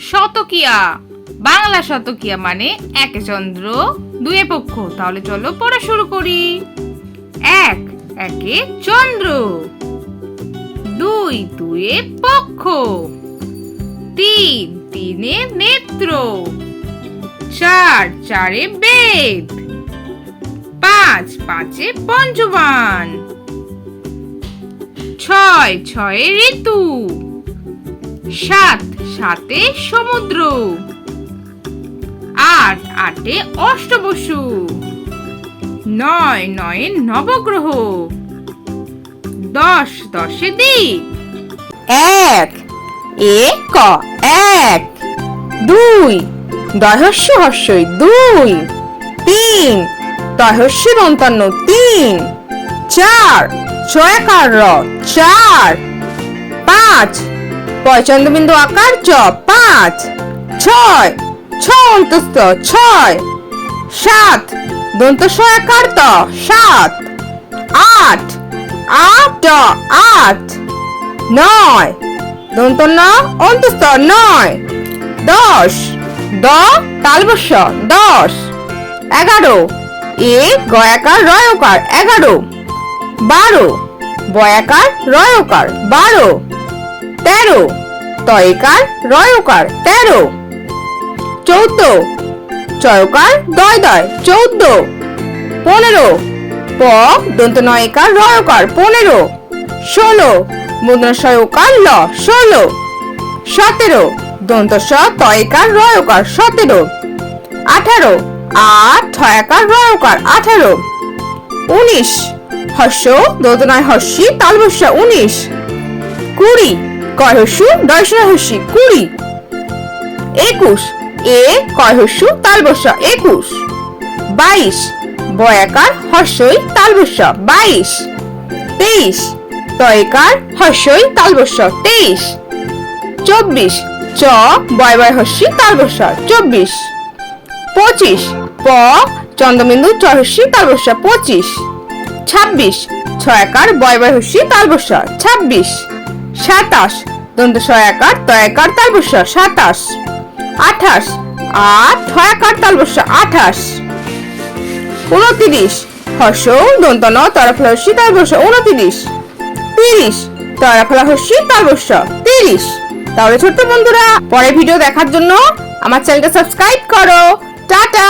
শতকিয়া। বাংলা শতকিয়া মানে একে চন্দ্র দুয়ে পক্ষ। তাহলে চলো পড়া শুরু করি। এক, একে চন্দ্র। দুই, দুয়ে পক্ষ। তিন, তিনে নেত্র। চার, চারে বেদ। পাঁচ, পাঁচে পঞ্চবান। ছয়, ছয়ে ঋতু। সাত, সাতে সমুদ্র। আট, আটে অষ্টবসু। নয়, নয়ে নবগ্রহ। দশ, দশে দ্বীপ। এক, এক, এক। দুই, দহস্য হস্যই দুই। তিন, দহস্য দন্তান্ন তিন। চার, ছয়াকার র চার। পাঁচ, পয়চন্দ্রবিন্দু আকার চ পাঁচ। ছয়, ছ অন্তস্থ ছয়। সাত, দন্ত সয়াকার ত সাত। আট, আট আট। নয়, দন্ত ন অন্তস্থ নয়। দশ, দ তালবস্য দশ। এগারো, এ গয়াকার রয়কার এগারো। বারো, বয়াকার রয়কার বারো। তেরো, তয়কার রয়কার তেরো। চৌদ্দ, চয়কার দয় দয় চৌদ্দ। পনেরো, প দন্ত নয়কার রয়কার পনেরো। ষোলো, মুদ্রা সয়কার ল ষোলো। সতেরো, দন্ত স তয়কার রয়কার সতেরো। আঠারো, আট ছয়াকার রয়কার আঠারো। 19, হস্য দন্ত নয় হস্যি তালবস্য 19। 20, কয় হস্যু দর্শন হস্যি 20। 21, এ কয় হস্যু তালবস্য 21। 22, বয়াকার হস্যই তালবস্য 22। 23, তয়কার হস্যই তালবস্য 23। 24, চ বয় বয় হস্যি তালবস্য 24। 25, প চন্দ্রবিন্দু চ হস্যি তালবস্য 25। 26, ছয়াকার বয় বয় হস্যি তালবস্য 26। 27, দন্ত সয়াকার তয়াকার তালবস্য 27। 28, আট ছয়াকার তালবস্য 28। 29, হস্য দন্ত ন তরফলা হস্যি তালবস্য 29। 30, তরফলা হস্যি তালবস্য 30। তাহলে ছোট্ট বন্ধুরা, পরের ভিডিও দেখার জন্য আমার চ্যানেলটা সাবস্ক্রাইব করো। টাটা।